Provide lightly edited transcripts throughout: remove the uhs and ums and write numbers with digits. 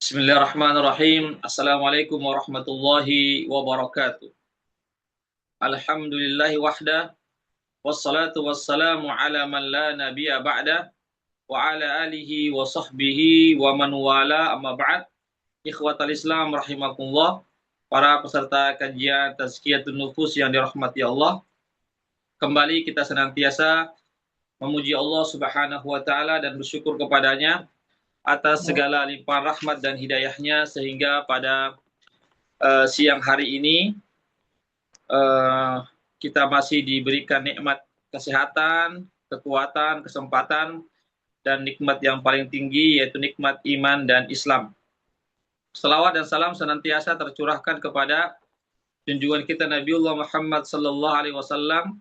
Bismillahirrahmanirrahim. Assalamualaikum warahmatullahi wabarakatuh. Alhamdulillahi wahda, wassalatu wassalamu ala man la nabiyya ba'da, wa ala alihi wa sahbihi wa man wala amma ba'd. Ikhwatal Islam rahimakumullah, para peserta kajian Tazkiyatun Nufus yang dirahmati Allah. Kembali kita senantiasa memuji Allah Subhanahu wa taala dan bersyukur kepadanya atas segala limpahan rahmat dan hidayahnya sehingga pada siang hari ini kita masih diberikan nikmat kesehatan, kekuatan, kesempatan, dan nikmat yang paling tinggi yaitu nikmat iman dan Islam. Salawat dan salam senantiasa tercurahkan kepada junjungan kita Nabiullah Muhammad sallallahu alaihi wasallam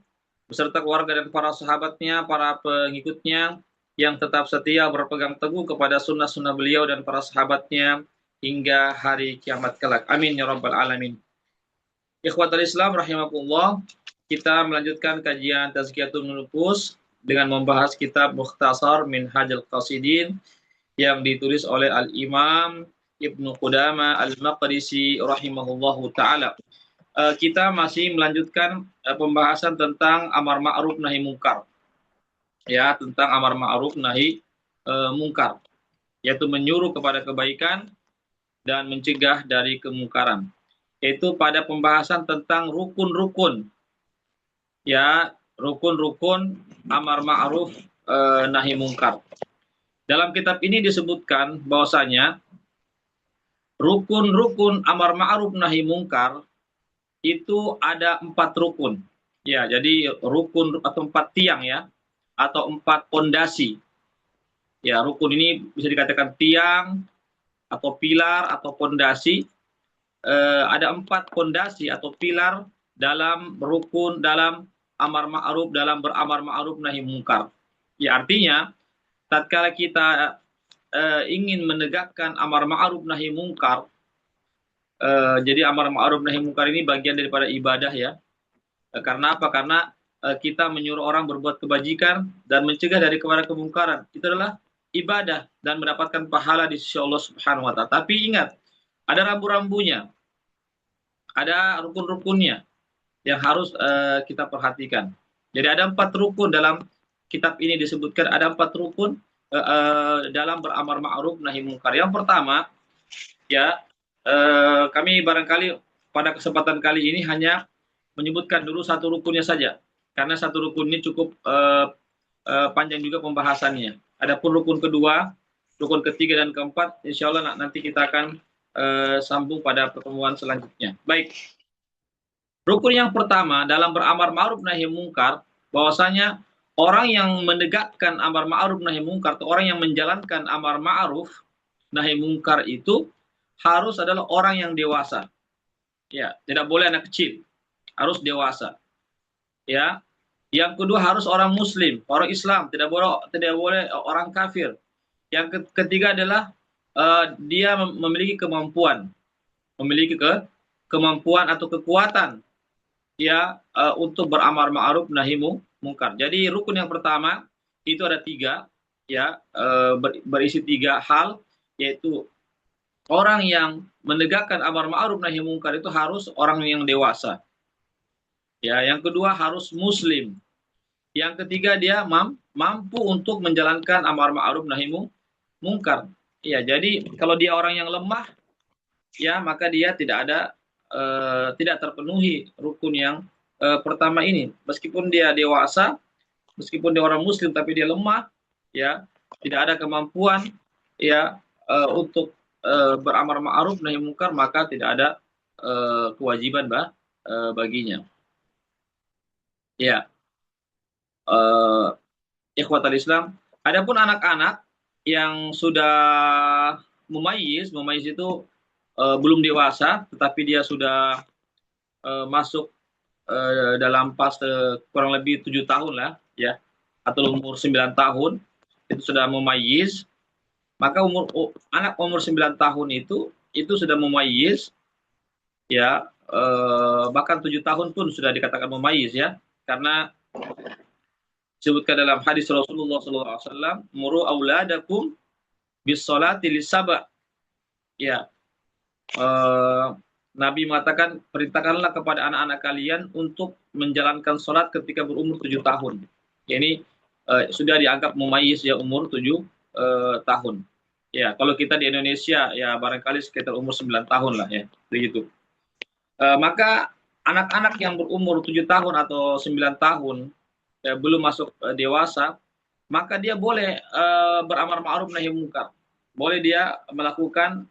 beserta keluarga dan para sahabatnya, para pengikutnya yang tetap setia berpegang teguh kepada sunnah-sunnah beliau dan para sahabatnya hingga hari kiamat kelak. Amin ya rabbal alamin. Ikhwatul Islam rahimakumullah, kita melanjutkan kajian Tazkiyatun Nufus dengan membahas kitab Mukhtasar Minhajul Qasidin yang ditulis oleh Al-Imam Ibnu Qudamah Al-Maqdisi rahimahullahu taala. Kita masih melanjutkan pembahasan tentang amar ma'ruf nahi mungkar. Ya, tentang amar ma'ruf nahi mungkar, yaitu menyuruh kepada kebaikan dan mencegah dari kemungkaran. Yaitu pada pembahasan tentang rukun-rukun. Ya, rukun-rukun amar ma'ruf nahi mungkar. Dalam kitab ini disebutkan bahwasanya rukun-rukun amar ma'ruf nahi mungkar itu ada 4 rukun. Ya, jadi rukun atau 4 tiang ya, atau 4 pondasi. Ya, rukun ini bisa dikatakan tiang atau pilar atau pondasi. Ada 4 pondasi atau pilar dalam rukun, dalam amar ma'ruf, dalam beramar ma'ruf nahi mungkar. Ya, artinya tatkala kita ingin menegakkan amar ma'ruf nahi mungkar, jadi amar ma'ruf nahi mungkar ini bagian daripada ibadah ya. Karena apa? Karena kita menyuruh orang berbuat kebajikan dan mencegah dari kepada kemungkaran. Itu adalah ibadah dan mendapatkan pahala di sisi Allah Subhanahu wa taala. Tapi ingat, ada rambu-rambunya. Ada rukun-rukunnya yang harus kita perhatikan. Jadi ada 4 rukun dalam kitab ini disebutkan, ada 4 rukun dalam beramar ma'ruf nahi mungkar. Yang pertama ya, kami barangkali pada kesempatan kali ini hanya menyebutkan dulu 1 rukunnya saja, karena 1 rukun ini cukup panjang juga pembahasannya. Adapun rukun kedua, rukun ketiga dan keempat, insya Allah nanti kita akan sambung pada pertemuan selanjutnya. Baik, rukun yang pertama dalam beramar ma'ruf nahi mungkar, bahwasanya orang yang menegakkan amar ma'ruf nahi mungkar atau orang yang menjalankan amar ma'ruf nahi mungkar itu harus adalah orang yang dewasa. Ya, tidak boleh anak kecil, harus dewasa. Ya. Yang kedua harus orang muslim, orang Islam, tidak boleh orang kafir. Yang ketiga adalah dia memiliki kemampuan, kemampuan atau kekuatan ya untuk beramar ma'ruf nahi mungkar. Jadi rukun yang pertama itu ada 3 ya, berisi 3 hal, yaitu orang yang menegakkan amar ma'ruf nahi mungkar itu harus orang yang dewasa. Ya, yang kedua harus muslim. Yang ketiga dia mampu untuk menjalankan amar ma'ruf nahi mungkar. Ya, jadi kalau dia orang yang lemah ya, maka dia tidak terpenuhi rukun yang pertama ini. Meskipun dia dewasa, meskipun dia orang muslim tapi dia lemah ya, tidak ada kemampuan ya untuk beramar ma'ruf nahi mungkar, maka tidak ada kewajiban baginya. Ya, ikhwatal Islam. Adapun anak-anak yang sudah mumayyiz itu belum dewasa, tetapi dia sudah masuk dalam fase kurang lebih 7 tahun lah ya, atau umur 9 tahun itu sudah mumayyiz. Maka anak umur 9 tahun itu sudah mumayyiz ya, bahkan 7 tahun pun sudah dikatakan mumayyiz ya, karena disebutkan dalam hadis Rasulullah SAW, muru auladakum bis sholati lisaba. Ya, Nabi mengatakan, perintahkanlah kepada anak-anak kalian untuk menjalankan sholat ketika berumur 7 tahun. Ya, ini sudah dianggap mumayyiz ya, umur 7 tahun. Ya, kalau kita di Indonesia ya barangkali sekitar umur 9 tahun lah ya, begitu. Maka anak-anak yang berumur 7 tahun atau 9 tahun ya, belum masuk dewasa, maka dia boleh beramar ma'ruf nahi munkar. Boleh dia melakukan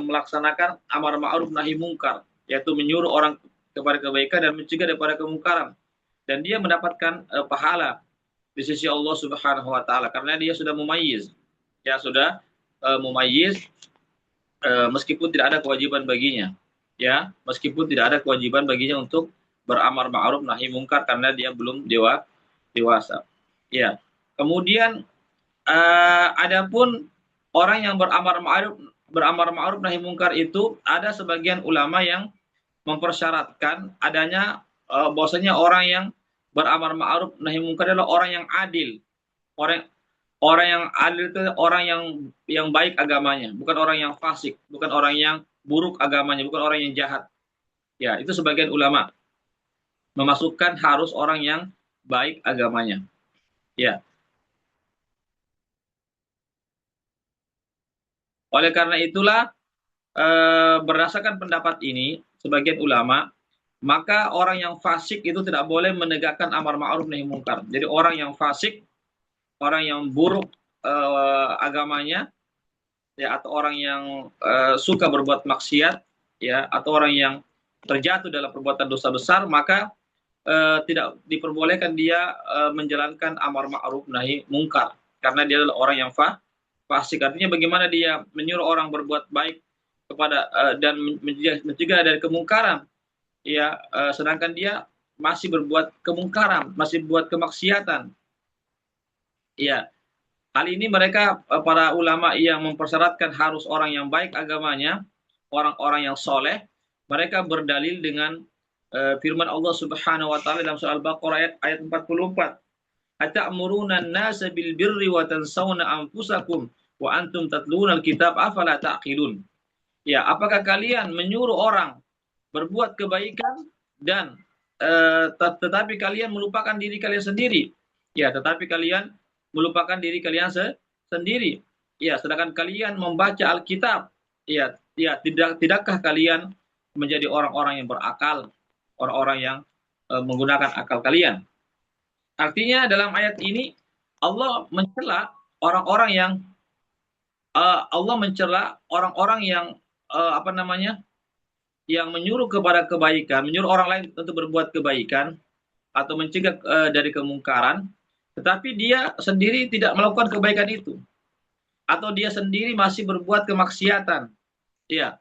melaksanakan amar ma'ruf nahi munkar, yaitu menyuruh orang kepada kebaikan dan mencegah daripada kemungkaran. Dan dia mendapatkan pahala di sisi Allah Subhanahu wa taala karena dia sudah mumayyiz. Ya, sudah mumayyiz meskipun tidak ada kewajiban baginya. Ya, meskipun tidak ada kewajiban baginya untuk beramar ma'ruf nahi munkar karena dia belum dewasa. Ya. Kemudian adapun orang yang beramar ma'ruf nahi munkar itu ada sebagian ulama yang mempersyaratkan adanya bahwasanya orang yang beramar ma'ruf nahi munkar adalah orang yang adil. Orang yang adil itu orang yang baik agamanya, bukan orang yang fasik, bukan orang yang buruk agamanya, bukan orang yang jahat. Ya, itu sebagian ulama memasukkan harus orang yang baik agamanya. Ya. Oleh karena itulah berdasarkan pendapat ini sebagian ulama, maka orang yang fasik itu tidak boleh menegakkan amar ma'ruf nahi munkar. Jadi orang yang fasik, orang yang buruk agamanya, ya, atau orang yang suka berbuat maksiat, ya, atau orang yang terjatuh dalam perbuatan dosa besar, maka tidak diperbolehkan dia menjalankan amar ma'ruf nahi munkar karena dia adalah orang yang fasik. Artinya bagaimana dia menyuruh orang berbuat baik kepada dan mencegah dari kemungkaran, ya, sedangkan dia masih berbuat kemungkaran, masih berbuat kemaksiatan. Ya, hal ini mereka para ulama yang mempersyaratkan harus orang yang baik agamanya, orang-orang yang soleh, mereka berdalil dengan firman Allah Subhanahu wa taala dalam surah Al-Baqarah ayat 44. Ata'muruna an-nasa bil birri wa tansawna anfusakum wa antum tatluna al-kitab afala ta'qilun. Ya, apakah kalian menyuruh orang berbuat kebaikan dan tetapi kalian melupakan diri kalian sendiri? Ya, tetapi kalian melupakan diri kalian sendiri. Ya, sedangkan kalian membaca Alkitab. Ya, tidakkah kalian menjadi orang-orang yang berakal, orang-orang yang menggunakan akal kalian? Artinya dalam ayat ini Allah mencela orang-orang yang yang menyuruh kepada kebaikan, menyuruh orang lain untuk berbuat kebaikan atau mencegah dari kemungkaran, tetapi dia sendiri tidak melakukan kebaikan itu, atau dia sendiri masih berbuat kemaksiatan. Ya,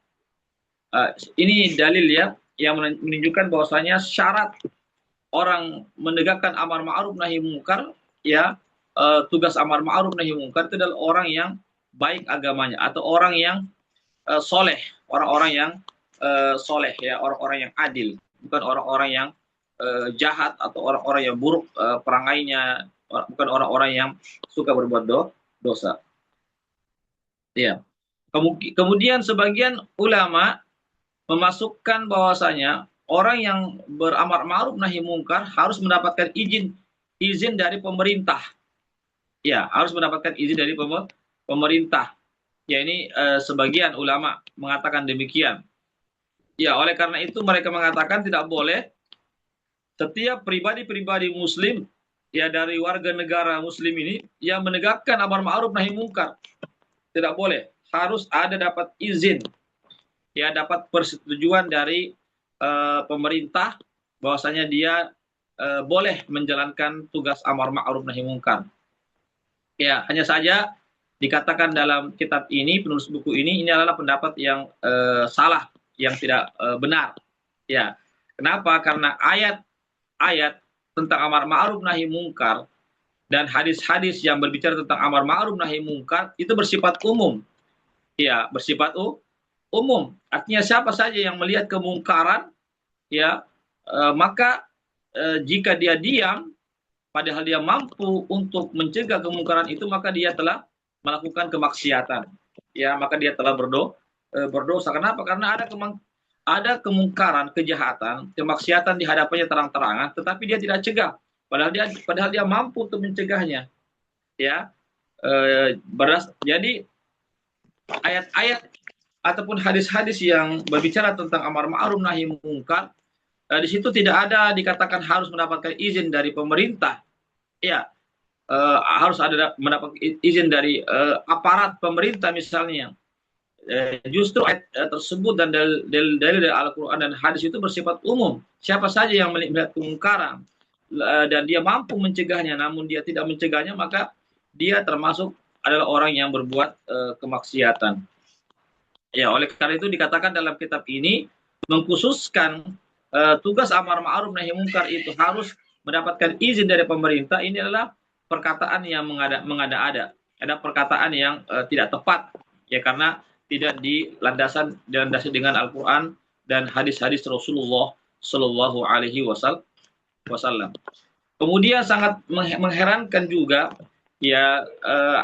ini dalil ya yang menunjukkan bahwasanya syarat orang menegakkan amar ma'ruf nahi munkar, ya, tugas amar ma'ruf nahi munkar itu adalah orang yang baik agamanya atau orang yang soleh, orang-orang yang soleh, ya, orang-orang yang adil, bukan orang-orang yang jahat atau orang-orang yang buruk perangainya, bukan orang-orang yang suka berbuat dosa. Ya. Kemudian sebagian ulama memasukkan bahwasanya orang yang beramar ma'ruf nahi munkar harus mendapatkan izin dari pemerintah. Ya, harus mendapatkan izin dari pemerintah. Ya, ini sebagian ulama mengatakan demikian. Ya, oleh karena itu mereka mengatakan tidak boleh setiap pribadi-pribadi muslim, ya, dari warga negara muslim ini yang menegakkan amar ma'ruf nahi munkar. Tidak boleh, harus ada dapat izin, ya, dapat persetujuan dari pemerintah bahwasanya dia boleh menjalankan tugas amar ma'ruf nahi munkar. Ya, hanya saja dikatakan dalam kitab ini, penulis buku ini adalah pendapat yang salah, yang tidak benar. Ya, kenapa? Karena ayat tentang amar ma'ruf nahi munkar dan hadis-hadis yang berbicara tentang amar ma'ruf nahi munkar itu bersifat umum. Ya, bersifat umum. Artinya siapa saja yang melihat kemungkaran, ya, maka jika dia diam, padahal dia mampu untuk mencegah kemungkaran itu, maka dia telah melakukan kemaksiatan. Ya, maka dia telah berdosa. Kenapa? Karena ada kemungkaran, kejahatan, kemaksiatan di hadapannya terang-terangan, tetapi dia tidak cegah. Padahal dia mampu untuk mencegahnya. Ya, jadi ayat-ayat ataupun hadis-hadis yang berbicara tentang amar ma'ruf nahi mungkar, di situ tidak ada dikatakan harus mendapatkan izin dari pemerintah. Ya, harus ada mendapat izin dari aparat pemerintah misalnya. Justru ayat tersebut dan dalil dari Al-Quran dan hadis itu bersifat umum. Siapa saja yang melihat kemungkaran dan dia mampu mencegahnya, namun dia tidak mencegahnya, maka dia termasuk adalah orang yang berbuat kemaksiatan. Ya, oleh karena itu dikatakan dalam kitab ini mengkhususkan tugas amar ma'ruf nahi mungkar itu harus mendapatkan izin dari pemerintah. Ini adalah perkataan yang mengada-ada. Ada perkataan yang tidak tepat, ya, karena tidak dilandasi dengan Al-Quran dan hadis-hadis Rasulullah Shallallahu Alaihi Wasallam. Kemudian sangat mengherankan juga, ya,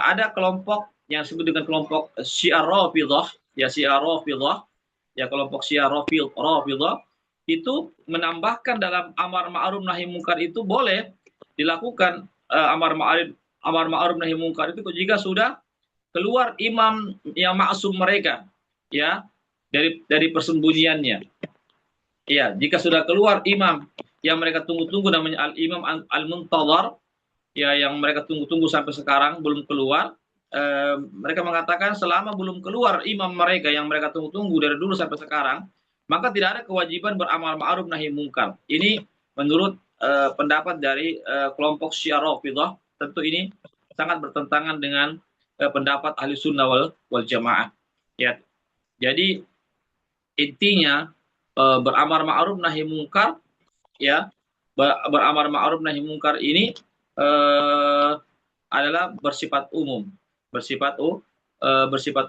ada kelompok yang disebut dengan kelompok Syiah Rafidhah, ya, Syiah Rafidhah, ya, kelompok Syiah Rafidhah itu menambahkan dalam amar ma'ruf nahi mungkar itu boleh dilakukan amar ma'ruf nahi mungkar itu jika sudah keluar imam yang maksum mereka, ya, dari persembunyiannya. Ya, jika sudah keluar imam yang mereka tunggu-tunggu, namanya al-imam al-muntadhar, ya, yang mereka tunggu-tunggu sampai sekarang belum keluar. Mereka mengatakan selama belum keluar imam mereka yang mereka tunggu-tunggu dari dulu sampai sekarang, maka tidak ada kewajiban beramal ma'ruf nahi mungkar. Ini menurut pendapat dari kelompok Syiah Rafidhah. Tentu ini sangat bertentangan dengan pendapat ahli sunnah wal jamaah. Ya, jadi intinya beramar ma'ruf nahi mungkar, ya, beramar ma'ruf nahi mungkar ini adalah bersifat umum, bersifat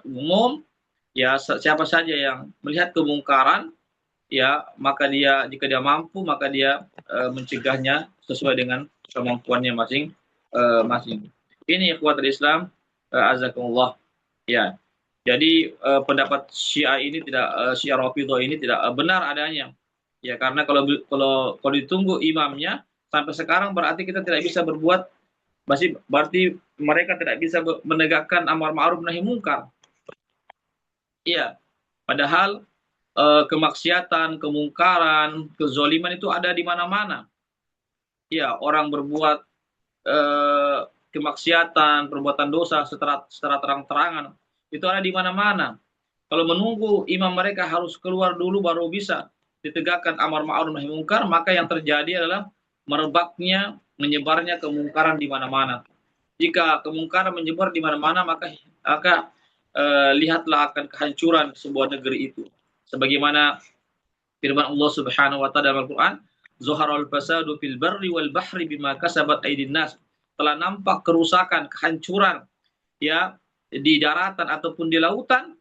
umum. Ya, siapa saja yang melihat kemungkaran, ya, maka dia, jika dia mampu, maka dia mencegahnya sesuai dengan kemampuannya masing-masing. Ini ikhwatul Islam, azakumullah. Ya, jadi pendapat Syiah ini Syiah Rafidhah ini tidak benar adanya. Ya, karena kalau ditunggu imamnya sampai sekarang, berarti kita tidak bisa berbuat, berarti mereka tidak bisa menegakkan amar ma'ruf nahi mungkar. Iya, padahal kemaksiatan, kemungkaran, kezoliman itu ada di mana-mana. Ya, orang berbuat kemaksiatan, perbuatan dosa secara terang-terangan, itu ada di mana-mana. Kalau menunggu imam mereka harus keluar dulu baru bisa ditegakkan amar ma'ruf nahi mungkar, maka yang terjadi adalah merebaknya, menyebarnya kemungkaran di mana-mana. Jika kemungkaran menyebar di mana-mana, maka lihatlah akan kehancuran sebuah negeri itu. Sebagaimana firman Allah Subhanahu wa taala dalam Al-Qur'an, "Zaharal fasadu fil barri wal bahri bima kasabat aydin nas." Telah nampak kerusakan, kehancuran, ya, di daratan ataupun di lautan,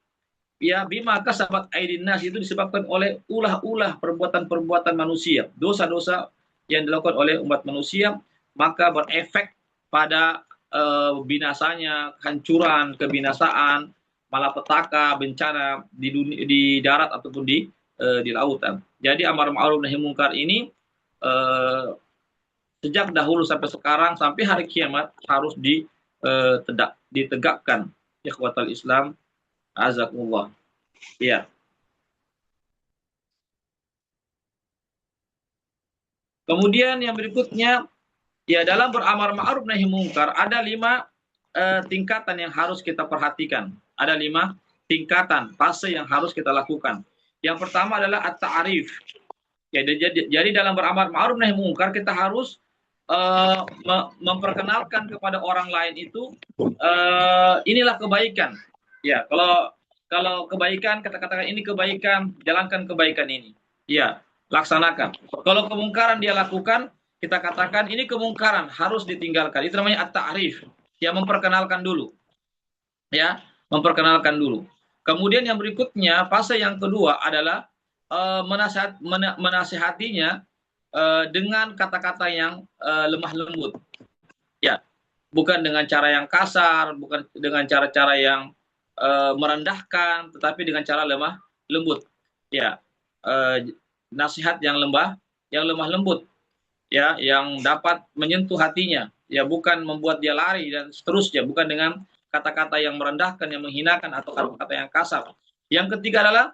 ya, bima kasabat aydin nas, itu disebabkan oleh ulah-ulah perbuatan-perbuatan manusia, dosa-dosa yang dilakukan oleh umat manusia, maka berefek pada binasanya, kehancuran, kebinasaan, malapetaka, bencana di darat ataupun di lautan. Jadi amar ma'ruf nahi mungkar ini sejak dahulu sampai sekarang sampai hari kiamat harus ditegakkan. Ikhwatal Islam, azakumullah. Ya. Kemudian yang berikutnya, ya, dalam beramar ma'ruf nahi mungkar ada 5 tingkatan yang harus kita perhatikan. Ada 5 tingkatan fase yang harus kita lakukan. Yang pertama adalah at-ta'arif. Ya, jadi dalam beramar ma'ruf nahi mungkar kita harus memperkenalkan kepada orang lain itu inilah kebaikan. Ya, kalau kebaikan, kata-katakan ini kebaikan, jalankan kebaikan ini. Ya, laksanakan. Kalau kemungkaran dia lakukan, kita katakan ini kemungkaran, harus ditinggalkan. Itu namanya at-ta'arif. Ya, memperkenalkan dulu. Ya, memperkenalkan dulu. Kemudian yang berikutnya, fase yang kedua adalah menasihatinya dengan kata-kata yang lemah lembut. Ya, bukan dengan cara yang kasar, bukan dengan cara-cara yang merendahkan, tetapi dengan cara lemah lembut. Ya, nasihat yang lemah lembut, ya, yang dapat menyentuh hatinya, ya, bukan membuat dia lari dan seterusnya, bukan dengan kata-kata yang merendahkan, yang menghinakan atau kata-kata yang kasar. Yang ketiga adalah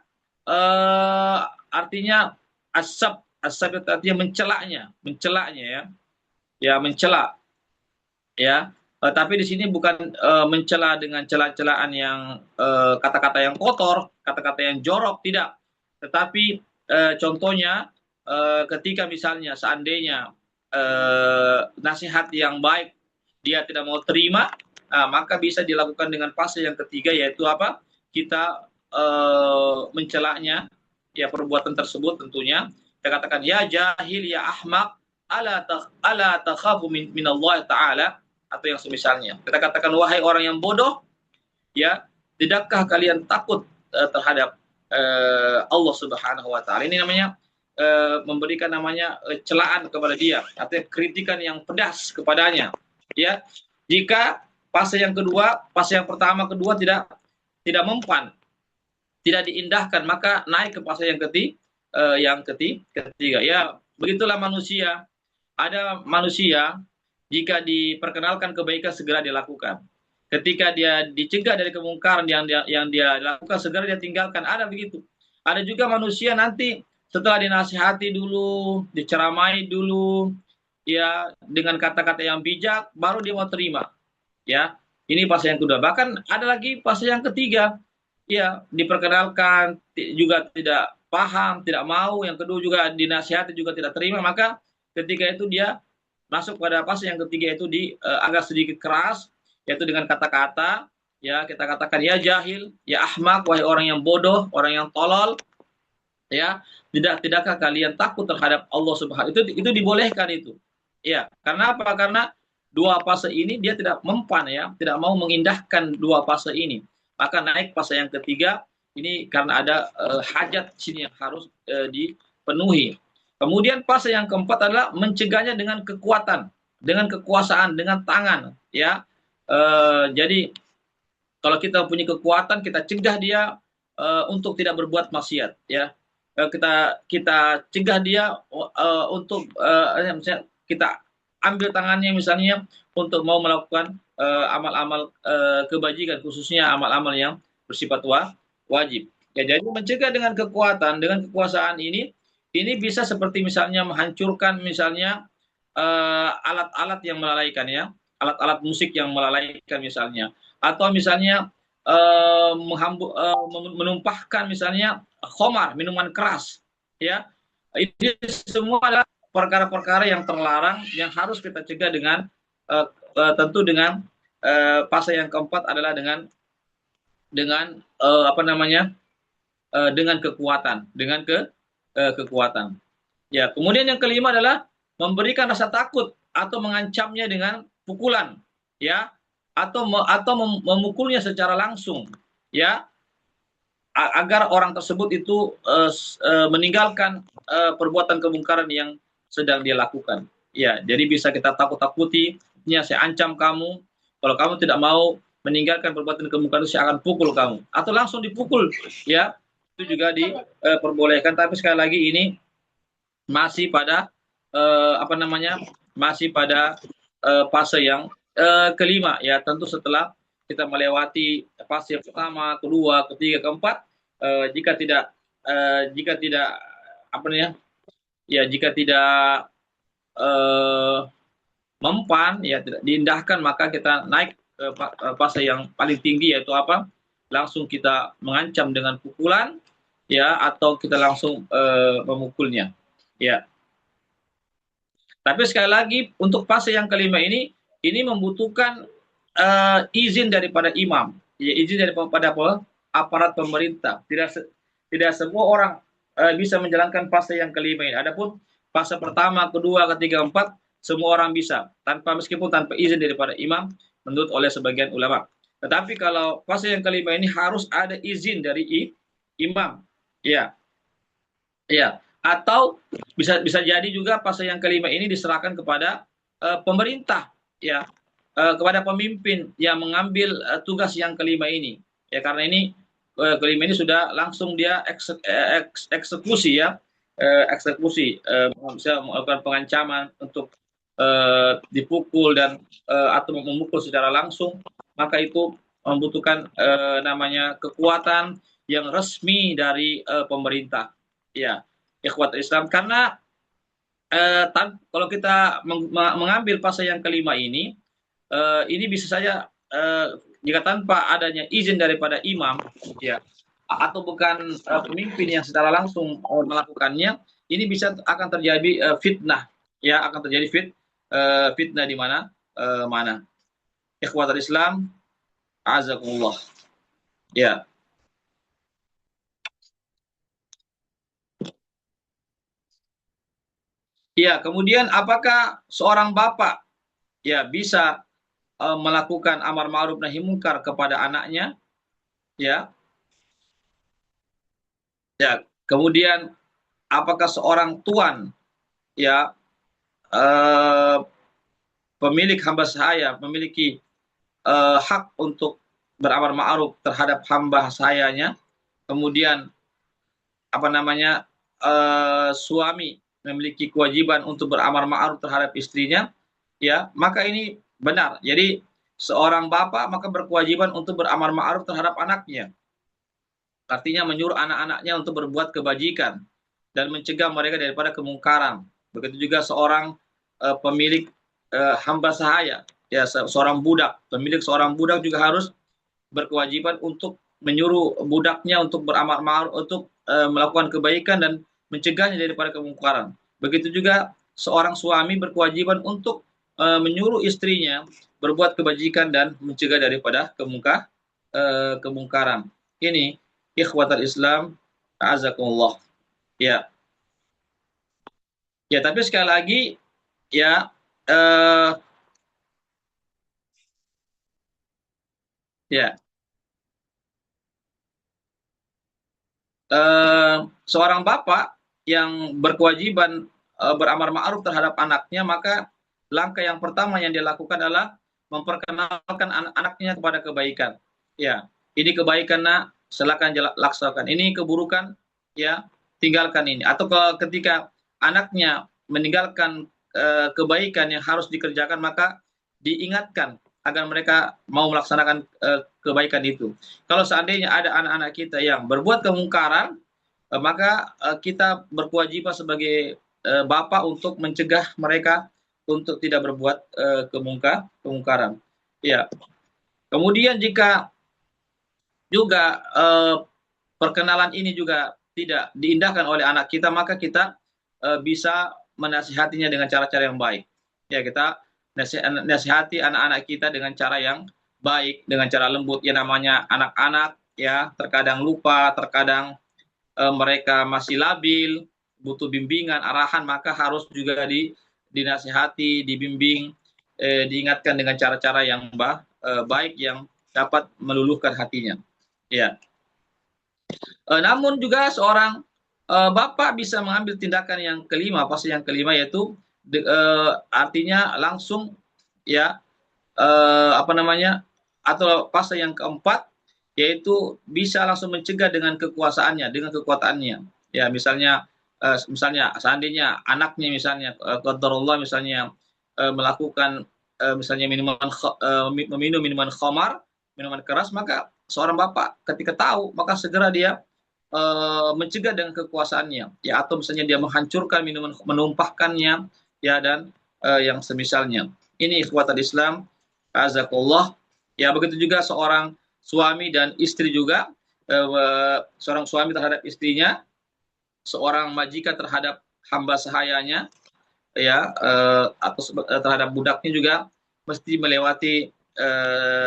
eh, artinya asab itu artinya mencelaknya ya mencela ya. Tapi di sini bukan mencela dengan celah-celahan yang kata-kata yang kotor, kata-kata yang jorok, tidak. Tetapi contohnya ketika misalnya seandainya nasihat yang baik dia tidak mau terima, maka bisa dilakukan dengan fase yang ketiga, yaitu apa? Kita mencelaknya, ya, perbuatan tersebut tentunya. Kita katakan, ya jahil, ya ahmak, ala takhafu min Allah Ta'ala, atau yang semisalnya. Kita katakan, wahai orang yang bodoh, ya, tidakkah kalian takut terhadap Allah Subhanahu wa taala? Ini namanya memberikan namanya celaan kepada dia, artinya kritikan yang pedas kepadanya. Ya, jika fase yang kedua, fase yang pertama, kedua tidak mempan, tidak diindahkan, maka naik ke fase yang ketiga. Ya, begitulah manusia. Ada manusia jika diperkenalkan kebaikan segera dilakukan. Ketika dia dicegah dari kemungkaran yang dia lakukan, segera dia tinggalkan. Ada begitu. Ada juga manusia nanti setelah dinasihati dulu, diceramai dulu, ya, dengan kata-kata yang bijak, baru dia mau terima. Ya, ini fase yang kedua. Bahkan ada lagi fase yang ketiga. Ya, diperkenalkan juga tidak paham, tidak mau. Yang kedua juga dinasihati juga tidak terima. Maka ketika itu dia masuk pada fase yang ketiga, itu agak sedikit keras, yaitu dengan kata-kata, ya, kita katakan, ya jahil, ya ahmak, wahai orang yang bodoh, orang yang tolol, ya, tidakkah kalian takut terhadap Allah Subhanahu, itu dibolehkan itu. Ya, karena apa? Karena dua fase ini dia tidak mempan, ya, tidak mau mengindahkan dua fase ini. Maka naik fase yang ketiga ini karena ada hajat sini yang harus dipenuhi. Kemudian fase yang keempat adalah mencegahnya dengan kekuatan, dengan kekuasaan, dengan tangan, ya. Jadi kalau kita punya kekuatan, kita cegah dia untuk tidak berbuat maksiat, ya. Kita cegah dia untuk misalnya kita ambil tangannya misalnya untuk mau melakukan amal-amal kebajikan, khususnya amal-amal yang bersifat wajib. Ya, jadi mencegah dengan kekuatan, dengan kekuasaan ini bisa seperti misalnya menghancurkan misalnya alat-alat yang melalaikan, ya, alat-alat musik yang melalaikan misalnya, atau misalnya menumpahkan misalnya khamar, minuman keras, ya. Ini semua adalah perkara-perkara yang terlarang yang harus kita cegah dengan tentu dengan fase yang keempat adalah dengan apa namanya, dengan kekuatan, kekuatan. Ya, kemudian yang kelima adalah memberikan rasa takut atau mengancamnya dengan pukulan, ya, atau memukulnya secara langsung, ya, agar orang tersebut itu meninggalkan perbuatan kemungkaran yang sedang dia lakukan. Ya, jadi bisa kita takut-takuti, saya ancam kamu, kalau kamu tidak mau meninggalkan perbuatan kemungkaran, saya akan pukul kamu, atau langsung dipukul, ya, itu juga diperbolehkan. Tapi sekali lagi ini masih pada apa namanya, masih pada fase yang kelima, ya, tentu setelah kita melewati fase pertama, kedua, ketiga, keempat, jika tidak apa namanya, ya, jika tidak mempan, ya, tidak diindahkan, maka kita naik ke fase yang paling tinggi, yaitu apa? Langsung kita mengancam dengan pukulan, ya, atau kita langsung memukulnya, ya. Tapi sekali lagi untuk fase yang kelima ini membutuhkan izin daripada imam, ya, izin daripada aparat pemerintah. Tidak semua orang bisa menjalankan fase yang kelima ini. Adapun fase pertama, kedua, ketiga, keempat, semua orang bisa meskipun tanpa izin daripada imam, menurut oleh sebagian ulama. Tetapi kalau fase yang kelima ini harus ada izin dari imam, ya, ya. Atau bisa jadi juga fase yang kelima ini diserahkan kepada pemerintah, ya, kepada pemimpin yang mengambil tugas yang kelima ini. Ya, karena ini kelima ini sudah langsung dia eksekusi ya, eksekusi, bisa melakukan pengancaman untuk dipukul dan atau memukul secara langsung, maka itu membutuhkan namanya kekuatan yang resmi dari pemerintah. Ya, ikhwat Islam, karena kalau kita mengambil pasal yang kelima ini bisa saja jika tanpa adanya izin daripada imam, ya, atau bukan pemimpin yang secara langsung melakukannya, ini bisa akan terjadi fitnah, ya, akan terjadi fitnah di mana mana. Ikhwatul Islam, azakumullah. Ya, ya. Kemudian apakah seorang bapak ya bisa melakukan amar ma'ruf nahi munkar kepada anaknya? Ya, ya. Kemudian apakah seorang tuan ya eh, pemilik hamba sahaya memiliki hak untuk beramar ma'ruf terhadap hamba sahayanya? Kemudian apa namanya suami memiliki kewajiban untuk beramar ma'ruf terhadap istrinya, ya, maka ini benar. Jadi seorang bapak maka berkewajiban untuk beramar ma'ruf terhadap anaknya. Artinya menyuruh anak-anaknya untuk berbuat kebajikan dan mencegah mereka daripada kemungkaran. Begitu juga seorang pemilik hamba sahaya, ya, seorang budak, pemilik seorang budak juga harus berkewajiban untuk menyuruh budaknya untuk beramar ma'ruf, untuk melakukan kebaikan dan mencegahnya daripada kemungkaran. Begitu juga seorang suami berkewajiban untuk menyuruh istrinya berbuat kebajikan dan mencegah daripada kemungkaran. Ini ikhwatal Islam, azakumullah. Ya, ya, tapi sekali lagi ya, eh, ya, seorang bapak yang berkewajiban beramar ma'ruf terhadap anaknya, maka langkah yang pertama yang dia lakukan adalah memperkenalkan anak-anaknya kepada kebaikan. Ya, ini kebaikan nak, silakan laksanakan. Ini keburukan, ya, tinggalkan ini. Atau ketika anaknya meninggalkan kebaikan yang harus dikerjakan, maka diingatkan agar mereka mau melaksanakan kebaikan itu. Kalau seandainya ada anak-anak kita yang berbuat kemungkaran, maka kita berkewajiban sebagai bapak untuk mencegah mereka untuk tidak berbuat kemungkaran. Ya. Kemudian jika juga perkenalan ini juga tidak diindahkan oleh anak kita, maka kita bisa menasihatinya dengan cara-cara yang baik. Ya, kita nasihati anak-anak kita dengan cara yang baik, dengan cara lembut. Ya, namanya anak-anak, ya, terkadang lupa, terkadang mereka masih labil, butuh bimbingan, arahan, maka harus juga dinasihati, dibimbing, diingatkan dengan cara-cara yang baik yang dapat meluluhkan hatinya. Ya. Namun juga seorang bapak bisa mengambil tindakan yang kelima, pasal yang kelima, yaitu artinya langsung, ya, apa namanya, atau pasal yang keempat, yaitu bisa langsung mencegah dengan kekuasaannya, dengan kekuatannya. Ya, misalnya seandainya anaknya misalnya qadarullah misalnya melakukan misalnya meminum minuman khamar, minuman keras, maka seorang bapak ketika tahu maka segera dia mencegah dengan kekuasaannya, ya, atau misalnya dia menghancurkan minuman, menumpahkannya, ya, dan yang semisalnya. Ini ikhwatul Islam, azakullah. Ya, begitu juga seorang suami dan istri juga, seorang suami terhadap istrinya, seorang majikan terhadap hamba sahayanya, ya, atau terhadap budaknya juga mesti melewati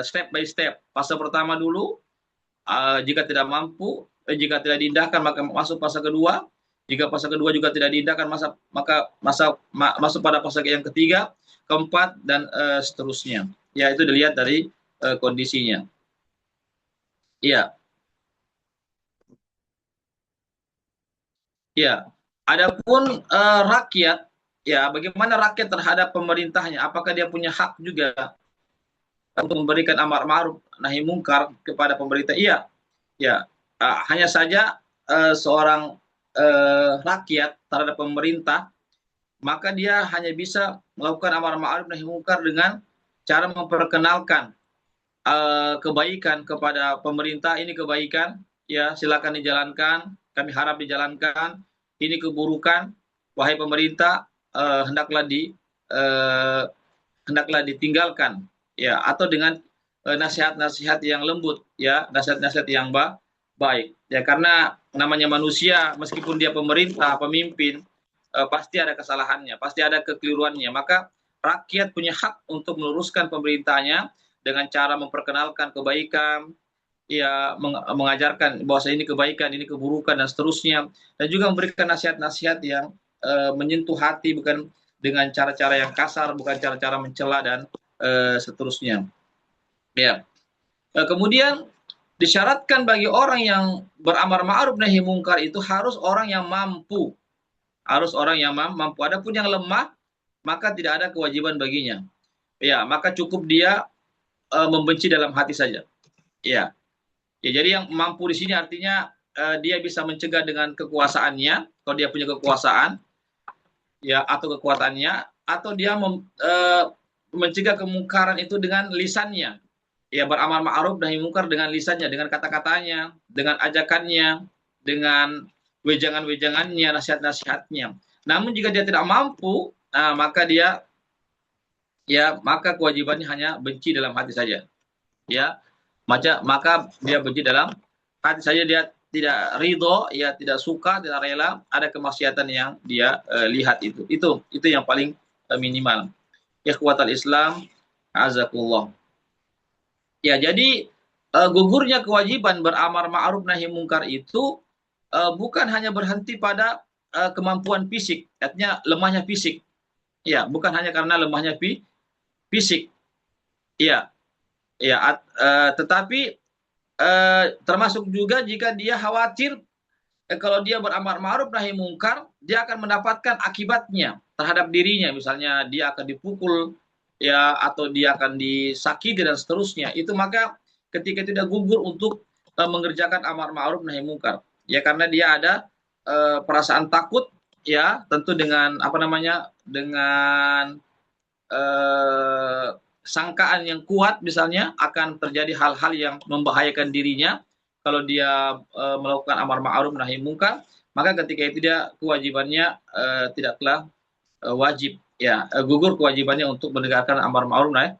step by step. Fase pertama dulu, jika tidak mampu, jika tidak diindahkan maka masuk fase kedua. Jika fase kedua juga tidak diindahkan, maka masuk pada fase yang ketiga, keempat, dan seterusnya. Ya, itu dilihat dari kondisinya. Iya, iya. Adapun rakyat, ya, bagaimana rakyat terhadap pemerintahnya? Apakah dia punya hak juga? untuk memberikan amar ma'ruf nahi mungkar kepada pemerintah, iya, ya, hanya saja seorang rakyat terhadap pemerintah, maka dia hanya bisa melakukan amar ma'ruf nahi mungkar dengan cara memperkenalkan kebaikan kepada pemerintah. Ini kebaikan, ya silakan dijalankan, kami harap dijalankan. Ini keburukan, wahai pemerintah, eh, hendaklah ditinggalkan, ya, atau dengan nasihat-nasihat yang lembut, ya, nasihat-nasihat yang baik, ya, karena namanya manusia, meskipun dia pemerintah, pemimpin, pasti ada kesalahannya, pasti ada kekeliruannya, maka rakyat punya hak untuk meluruskan pemerintahnya dengan cara memperkenalkan kebaikan, ya, mengajarkan bahwa ini kebaikan, ini keburukan, dan seterusnya, dan juga memberikan nasihat-nasihat yang menyentuh hati, bukan dengan cara-cara yang kasar, bukan cara-cara mencela dan seterusnya. Ya. Kemudian disyaratkan bagi orang yang beramar ma'ruf nahi mungkar itu harus orang yang mampu, harus orang yang mampu. Adapun yang lemah, maka tidak ada kewajiban baginya. Ya, maka cukup dia membenci dalam hati saja. Ya. Ya, jadi yang mampu di sini artinya dia bisa mencegah dengan kekuasaannya, kalau dia punya kekuasaan, ya, atau kekuatannya, atau dia mencegah kemungkaran itu dengan lisannya, ya, beramal ma'ruf nahi mungkar dengan lisannya, dengan kata-katanya, dengan ajakannya, dengan wejangan-wejangannya, nasihat-nasihatnya. Namun jika dia tidak mampu, maka dia, ya, maka kewajibannya hanya benci dalam hati saja, ya, maka dia benci dalam hati saja, dia tidak ridho, ya, tidak suka, tidak rela ada kemaksiatan yang dia lihat. Itu yang paling minimal. Ikhwatal Islam, azakullah. Ya, jadi gugurnya kewajiban beramar ma'ruf nahi mungkar itu bukan hanya berhenti pada kemampuan fisik, artinya lemahnya fisik. Ya, bukan hanya karena lemahnya fisik. Ya, ya, tetapi termasuk juga jika dia khawatir kalau dia beramar ma'ruf nahi mungkar, dia akan mendapatkan akibatnya terhadap dirinya, misalnya dia akan dipukul, ya, atau dia akan disakiti dan seterusnya. Itu maka ketika itu dia gugur untuk mengerjakan amar ma'ruf nahi mungkar, ya, karena dia ada perasaan takut, ya, tentu dengan apa namanya, dengan sangkaan yang kuat, misalnya akan terjadi hal-hal yang membahayakan dirinya kalau dia melakukan amar ma'ruf nahi mungkar, maka ketika itu dia kewajibannya tidaklah wajib, ya, gugur kewajibannya untuk menegakkan amar ma'ruf nahi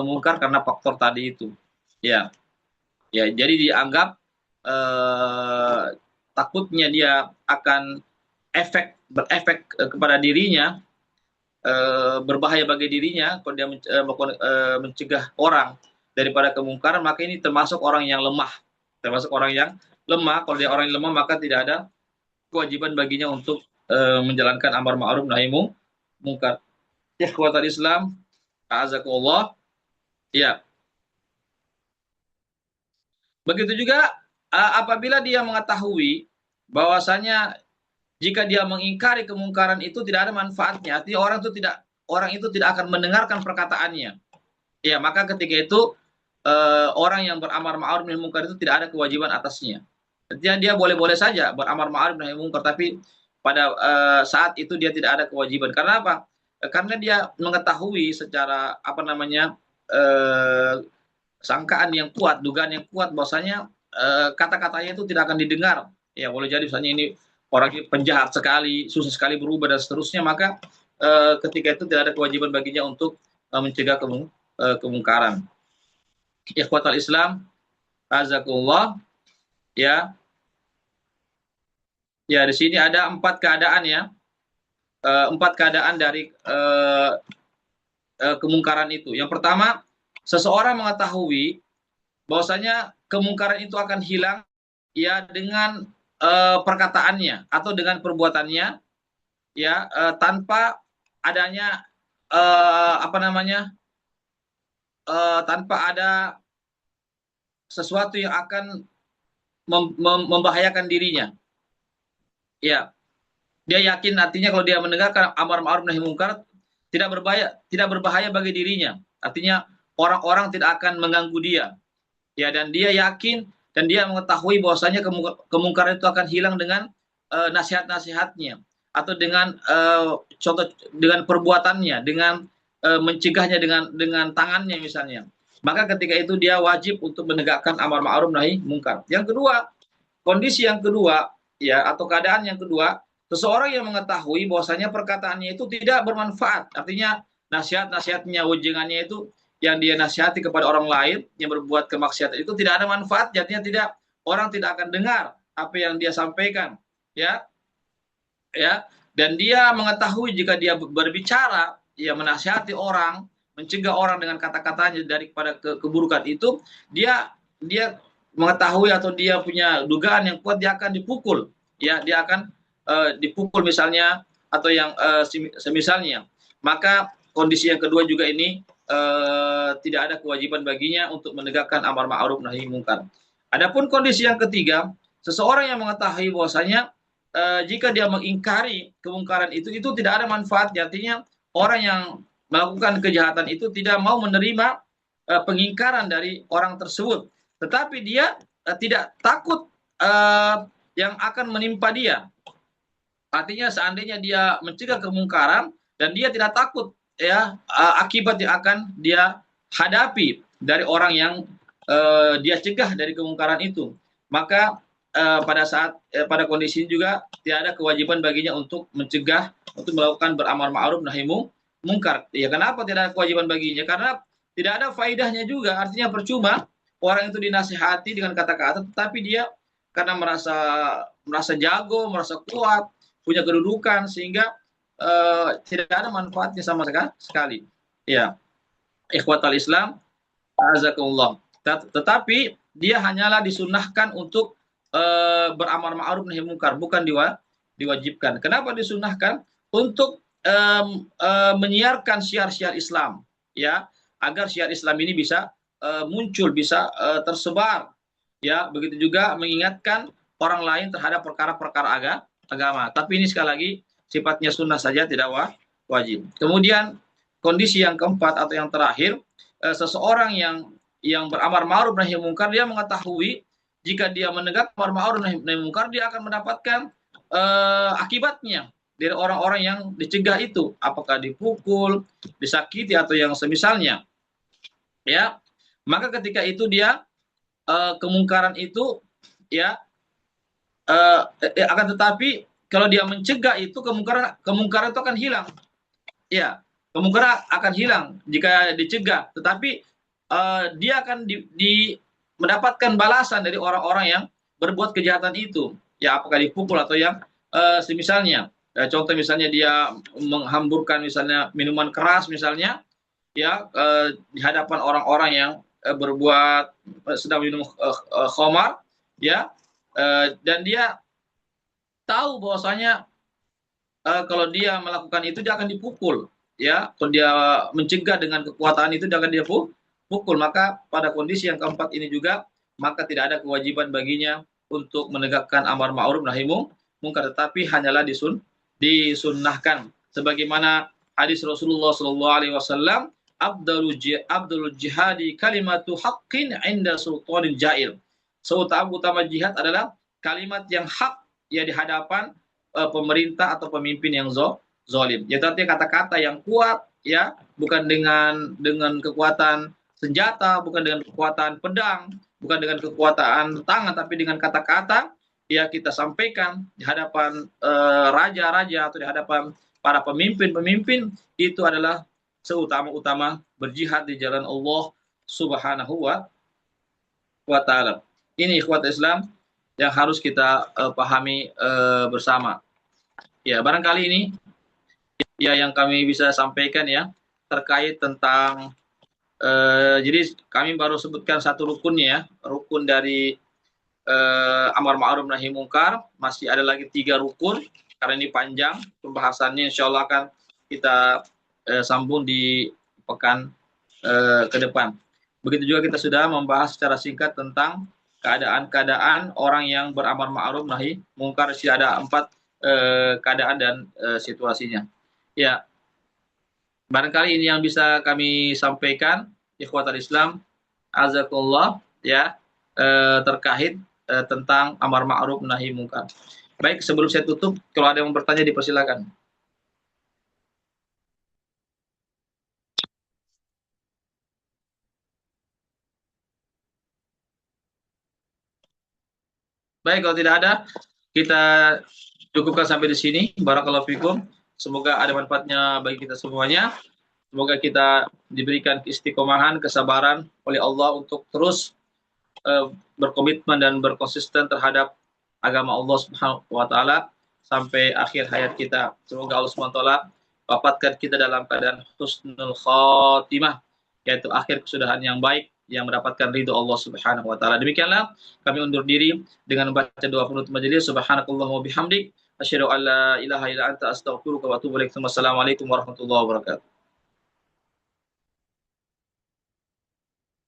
mungkar karena faktor tadi itu, ya, ya, jadi dianggap takutnya dia akan berefek kepada dirinya, berbahaya bagi dirinya kalau dia mencegah orang daripada kemungkaran, maka ini termasuk orang yang lemah. Kalau dia orang yang lemah, maka tidak ada kewajiban baginya untuk menjalankan amar ma'ruf nahi mungkar. Ikhwatal Islam, a'azakumullah. Ya. Begitu juga apabila dia mengetahui bahwasanya jika dia mengingkari kemungkaran itu tidak ada manfaatnya, artinya orang itu tidak akan mendengarkan perkataannya. Ya, maka ketika itu orang yang beramar ma'ruf nahi mungkar itu tidak ada kewajiban atasnya. Artinya dia boleh-boleh saja beramar ma'ruf nahi mungkar, tapi pada saat itu dia tidak ada kewajiban. Karena apa? Karena dia mengetahui secara apa namanya, sangkaan yang kuat, dugaan yang kuat bahwasanya kata-katanya itu tidak akan didengar. Ya, boleh jadi misalnya ini orang penjahat sekali, susah sekali berubah dan seterusnya, maka ketika itu tidak ada kewajiban baginya untuk mencegah kemungkaran. Ikhwatal Islam, azakullah. Ya, ya, di sini ada 4 keadaan, ya, 4 keadaan dari kemungkaran itu. Yang pertama, seseorang mengetahui bahwasanya kemungkaran itu akan hilang, ya, dengan perkataannya atau dengan perbuatannya, ya, tanpa adanya apa namanya, tanpa ada sesuatu yang akan membahayakan dirinya. Ya, dia yakin artinya kalau dia mendengarkan amar ma'ruf nahi mungkar tidak berbahaya bagi dirinya. Artinya orang-orang tidak akan mengganggu dia. Ya, dan dia yakin dan dia mengetahui bahwasanya kemungkaran itu akan hilang dengan nasihat-nasihatnya atau dengan contoh dengan perbuatannya, dengan mencegahnya dengan tangannya misalnya. Maka ketika itu dia wajib untuk menegakkan amar ma'ruf nahi mungkar. Yang kedua, kondisi yang kedua ya atau keadaan yang kedua, seseorang yang mengetahui bahwasanya perkataannya itu tidak bermanfaat, artinya nasihat-nasihatnya, ujangannya itu yang dia nasihati kepada orang lain yang berbuat kemaksiatan itu tidak ada manfaat, jadinya orang tidak akan dengar apa yang dia sampaikan, ya, dan dia mengetahui jika dia berbicara, ya menasihati orang, mencegah orang dengan kata-katanya daripada keburukan itu, dia mengetahui atau dia punya dugaan yang kuat dia akan dipukul, ya, dia akan dipukul misalnya atau yang semisalnya. Maka kondisi yang kedua juga ini tidak ada kewajiban baginya untuk menegakkan amar ma'ruf nahi mungkar. Adapun kondisi yang ketiga, seseorang yang mengetahui bahwasanya jika dia mengingkari kemungkaran itu tidak ada manfaatnya, artinya orang yang melakukan kejahatan itu tidak mau menerima pengingkaran dari orang tersebut, tetapi dia tidak takut yang akan menimpa dia. Artinya seandainya dia mencegah kemungkaran dan dia tidak takut ya akibat yang akan dia hadapi dari orang yang dia cegah dari kemungkaran itu, maka pada kondisi ini juga tidak ada kewajiban baginya untuk mencegah, untuk melakukan beramar ma'ruf nahi mungkar. Ya, kenapa tidak ada kewajiban baginya? Karena tidak ada faedahnya juga, artinya percuma orang itu dinasihati dengan kata-kata tetapi dia karena merasa jago, merasa kuat, punya kedudukan sehingga tidak ada manfaatnya sama sekali. Ya, ikhwatal Islam, azakumullah. Tetapi dia hanyalah disunahkan untuk beramar ma'ruf nahi mungkar, bukan diwajibkan. Kenapa disunahkan? Untuk menyiarkan syiar-syiar Islam, ya, agar syiar Islam ini bisa muncul, bisa tersebar, ya. Begitu juga mengingatkan orang lain terhadap perkara-perkara agama. Tapi ini sekali lagi sifatnya sunnah saja, tidak wajib. Kemudian kondisi yang keempat atau yang terakhir, seseorang yang beramar ma'ruf nahi mungkar, dia mengetahui jika dia menegakkan amar ma'ruf nahi mungkar dia akan mendapatkan akibatnya dari orang-orang yang dicegah itu, apakah dipukul, disakiti atau yang semisalnya, ya. Maka ketika itu dia kemungkaran itu, ya, akan tetapi kalau dia mencegah itu kemungkaran itu akan hilang, ya, kemungkaran akan hilang jika dicegah, tetapi dia akan mendapatkan balasan dari orang-orang yang berbuat kejahatan itu, ya, apakah dipukul atau yang semisalnya. Contoh misalnya dia menghamburkan misalnya minuman keras misalnya, ya, di hadapan orang-orang yang berbuat sedang minum khamar, ya, dan dia tahu bahwasanya kalau dia melakukan itu dia akan dipukul, ya. Kalau dia mencegah dengan kekuatan itu dia akan dia pukul. Maka pada kondisi yang keempat ini juga maka tidak ada kewajiban baginya untuk menegakkan amar ma'ruf nahi mungkar, tetapi hanyalah disunnahkan sebagaimana hadis Rasulullah SAW, abdul jihadi kalimatu haqqin inda sultanin jail. Seutama jihad adalah kalimat yang hak, ya, di hadapan pemerintah atau pemimpin yang zalim. Ya, artinya kata-kata yang kuat, ya, bukan dengan kekuatan senjata, bukan dengan kekuatan pedang, bukan dengan kekuatan tangan, tapi dengan kata-kata, ya, kita sampaikan di hadapan raja-raja atau di hadapan para pemimpin-pemimpin, itu adalah seutama-utama berjihad di jalan Allah Subhanahu wa taala. Ini ikhwat Islam yang harus kita pahami bersama. Ya, barangkali ini ya yang kami bisa sampaikan, ya, terkait tentang jadi kami baru sebutkan satu rukunnya, ya, rukun dari amar ma'ruf nahi mungkar. Masih ada lagi 3 rukun, karena ini panjang pembahasannya, insyaallah akan kita sambung di pekan ke depan. Begitu juga kita sudah membahas secara singkat tentang keadaan-keadaan orang yang beramar ma'ruf nahi mungkar. Ada 4 keadaan dan situasinya. Ya, barangkali ini yang bisa kami sampaikan. ikhwatal Islam, azakullah, ya, terkait tentang amar ma'ruf nahi mungkar. Baik, sebelum saya tutup, kalau ada yang bertanya dipersilakan. Baik, kalau tidak ada, kita cukupkan sampai di sini. Barakallahu fikum. Semoga ada manfaatnya bagi kita semuanya. Semoga kita diberikan istiqomahan, kesabaran oleh Allah untuk terus berkomitmen dan berkonsisten terhadap agama Allah Subhanahu wa taala sampai akhir hayat kita. Semoga Allah Subhanahu wa taala wafatkan kita dalam keadaan husnul khatimah, yaitu akhir kesudahan yang baik yang mendapatkan ridho Allah Subhanahu wa taala. Demikianlah kami undur diri dengan membaca doa penutup majelis. Subhanakallahumma bihamdik asyhadu an la ilaha illa anta astaghfiruka wa atubu ilaik. Wassalamualaikum warahmatullahi wabarakatuh.